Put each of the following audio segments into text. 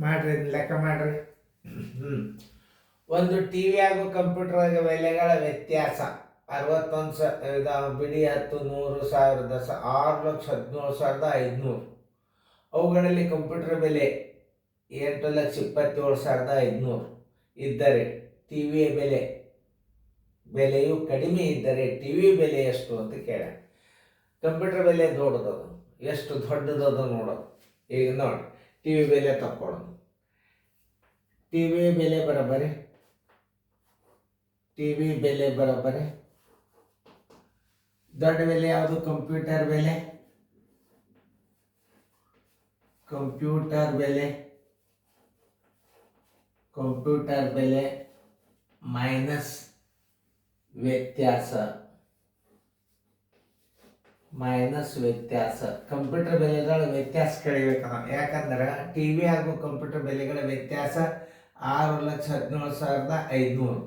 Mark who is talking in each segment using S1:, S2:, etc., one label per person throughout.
S1: ಮಾಡ್ರಿ, ಲೆಕ್ಕ ಮಾಡ್ರಿ. ಒಂದು ಟಿ ವಿ ಹಾಗೂ ಕಂಪ್ಯೂಟರ್ ಬೆಲೆಗಳ ವ್ಯತ್ಯಾಸ 61 ಬಿಡಿ 10 100 1000 6,17,500. ಅವುಗಳಲ್ಲಿ ಕಂಪ್ಯೂಟರ್ ಬೆಲೆ 8,27,500 ಇದ್ದರೆ ಟಿ ವಿಯ ಬೆಲೆಯು ಕಡಿಮೆ ಇದ್ದರೆ ಟಿ ವಿ ಬೆಲೆ ಎಷ್ಟು ಅಂತ ಕೇಳ. ಕಂಪ್ಯೂಟರ್ ಬೆಲೆ ದೊಡ್ಡದದು, ಎಷ್ಟು ದೊಡ್ಡದದು ನೋಡೋದು. ಈಗ ನೋಡಿ, ಟಿ ವಿ ಬೆಲೆ ತಕ್ಕೊಳ್ಳೋದು. ಟಿ ವಿ ಬೆಲೆ ಬರೋಬ್ಬರಿ ದೊಡ್ಡ ಬೆಲೆ ಯಾವುದು? ಕಂಪ್ಯೂಟರ್ ಬೆಲೆ ಮೈನಸ್ ವ್ಯತ್ಯಾಸ. ಕಂಪ್ಯೂಟರ್ ಬೆಲೆಗಳ ವ್ಯತ್ಯಾಸ ಕಳಿಬೇಕು ನಾವು. ಯಾಕಂದ್ರೆ ಟಿ ವಿ ಹಾಗೂ ಕಂಪ್ಯೂಟರ್ ಬೆಲೆಗಳ ವ್ಯತ್ಯಾಸ 6,17,500.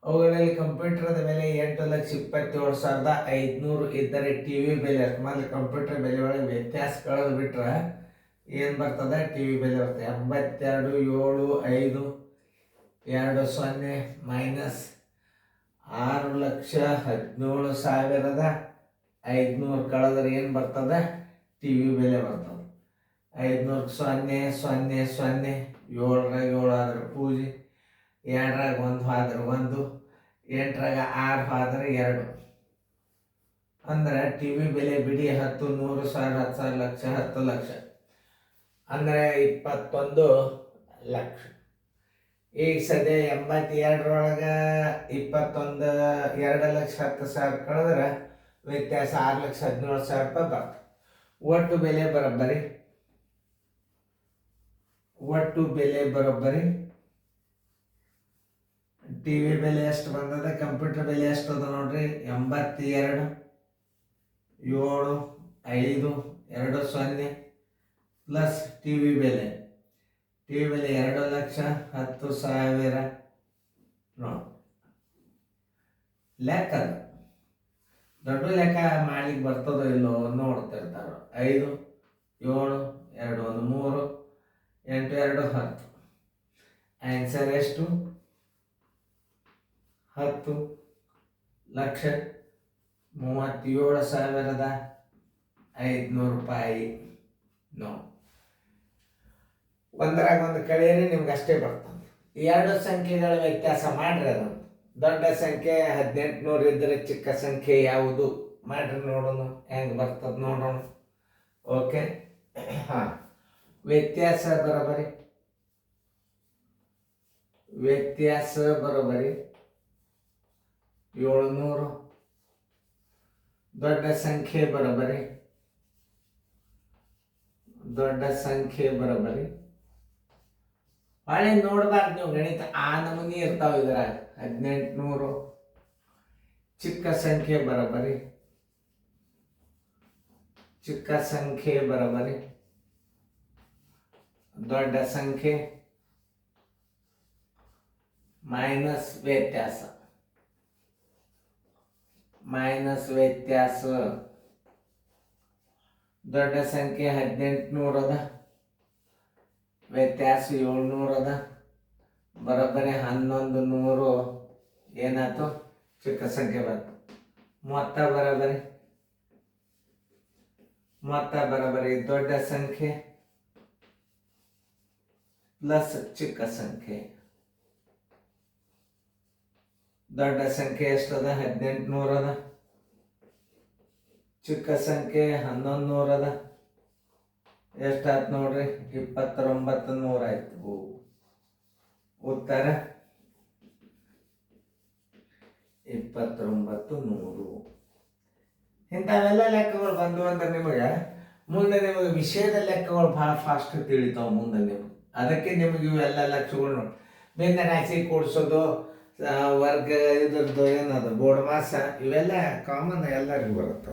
S1: ಅವುಗಳಲ್ಲಿ ಕಂಪ್ಯೂಟರ್ದ ಬೆಲೆ 8,27,500 ಇದ್ದರೆ ಟಿ ವಿ ಬೆಲೆ ಎಷ್ಟು? ಮೊದಲು ಕಂಪ್ಯೂಟರ್ ಬೆಲೆ ಒಳಗೆ ವ್ಯತ್ಯಾಸ ಕಳೆದು ಬಿಟ್ರೆ ಏನು ಬರ್ತದೆ? ಟಿ ವಿ ಬೆಲೆ ಬರ್ತದೆ 82,7,520 ಮೈನಸ್ 6,17,500 ಕಳೆದ್ರೆ ಏನು ಬರ್ತದೆ? ಟಿ ವಿ ಬೆಲೆ ಬರ್ತದೆ 500 0 0 0 7 ಆದ್ರೆ ಪೂಜೆ, 2 1 ಆದ್ರೆ 1, 8 6 ಆದ್ರೆ 2. ಅಂದ್ರೆ ಟಿ ವಿ ಬೆಲೆ ಬಿಡಿ 10 100 1000 10,000 ಲಕ್ಷ 10 ಲಕ್ಷ ಅಂದರೆ 21 ಲಕ್ಷ. ಈಗ ಸದ್ಯ 82ರೊಳಗೆ 21 2,10,000 ಕಳೆದ್ರೆ ವ್ಯತ್ಯಾಸ 6,17,000 ರೂಪಾಯಿ ಬರ್ತದೆ. ಒಟ್ಟು ಬೆಲೆ ಬರೋಬ್ಬರಿ ಟಿ ವಿ ಬೆಲೆ ಎಷ್ಟು ಬಂದದ? ಕಂಪ್ಯೂಟರ್ ಬೆಲೆ ಎಷ್ಟು ಅದ ನೋಡ್ರಿ? 82,7,520 ಪ್ಲಸ್ ಟಿ ವಿ ಬೆಲೆ 2,10,000 ನೋಡಿ. ಲೆಕ್ಕ ದೊಡ್ಡ ಲೆಕ್ಕ ಮಾಡ್ಲಿಕ್ಕೆ ಬರ್ತದೋ ಇಲ್ಲೋ ನೋಡ್ತಿರ್ತಾರ. 5 7 2 1 3 8 2 10. ಆನ್ಸರ್ ಎಷ್ಟು? 10,37,500 ರೂಪಾಯಿ. ನೋಡಿ, ಒಂದರಾಗ ಒಂದು ಕಳೆಯರಿ ನಿಮ್ಗೆ ಅಷ್ಟೇ ಬರ್ತದೆ. ಎರಡು ಸಂಖ್ಯೆಗಳ ವ್ಯತ್ಯಾಸ ಮಾಡ್ರಿ. ಅದನ್ನು ದೊಡ್ಡ ಸಂಖ್ಯೆ 1800 ಇದ್ದರೆ ಚಿಕ್ಕ ಸಂಖ್ಯೆ ಯಾವುದು? ಮಾಡ್ರಿ ನೋಡೋಣ ಹೆಂಗೆ ಬರ್ತದೆ ನೋಡೋಣ. ಓಕೆ, ಹಾಂ. ವ್ಯತ್ಯಾಸ ಬರೋಬ್ಬರಿ $700. ದೊಡ್ಡ ಸಂಖ್ಯೆ ಬರೋಬ್ಬರಿ ಹೊಳೆ ನೋಡ್ಬಾರ್ದು ನೀವು. ಗಣಿತ ಆ ನಮೂನಿ ಇರ್ತಾವ ಇದ್ರಾಗ. 1800. ಚಿಕ್ಕ ಸಂಖ್ಯೆ ಬರೋಬ್ಬರಿ ದೊಡ್ಡ ಸಂಖ್ಯೆ ಮೈನಸ್ ವ್ಯತ್ಯಾಸ. ದೊಡ್ಡ ಸಂಖ್ಯೆ 1800 ಅದ, ವ್ಯತ್ಯಾಸ 700 ಅದ. ಬರೋಬ್ಬರಿ 1100 ಏನಾಯ್ತು? ಚಿಕ್ಕ ಸಂಖ್ಯೆ ಬಂತು. ಮೊತ್ತ ಬರೋಬ್ಬರಿ ದೊಡ್ಡ ಸಂಖ್ಯೆ ಪ್ಲಸ್ ಚಿಕ್ಕ ಸಂಖ್ಯೆ. ದೊಡ್ಡ ಸಂಖ್ಯೆ ಎಷ್ಟದ? 1800 ಅದ. ಚಿಕ್ಕ ಸಂಖ್ಯೆ 1100 ಅದ. ಎಷ್ಟಾಯ್ತು ನೋಡ್ರಿ? 29,100 ಆಯ್ತು. ಉತ್ತರ 29,100. ಇಂಥವೆಲ್ಲ ಲೆಕ್ಕಗಳು ಬಂದು ಅಂದ್ರೆ ನಿಮಗೆ ವಿಷಯದ ಲೆಕ್ಕಗಳು ಭಾಳ ಫಾಸ್ಟ್ ತಿಳಿತಾವೆ ಮುಂದೆ ನಿಮಗೆ. ಅದಕ್ಕೆ ನಿಮಗೆ ಇವೆಲ್ಲ ಲೆಕ್ಕಗಳು ಭಿನ್ನ ರಾಶಿ ಕೂಡಿಸೋದು, ವರ್ಗ ಇದ್ರದ್ದು ಏನದು ಬೋರ್ಡ್ ಮಾಸ, ಇವೆಲ್ಲ ಕಾಮನ್ ಎಲ್ಲರಿಗೂ ಬರುತ್ತೆ.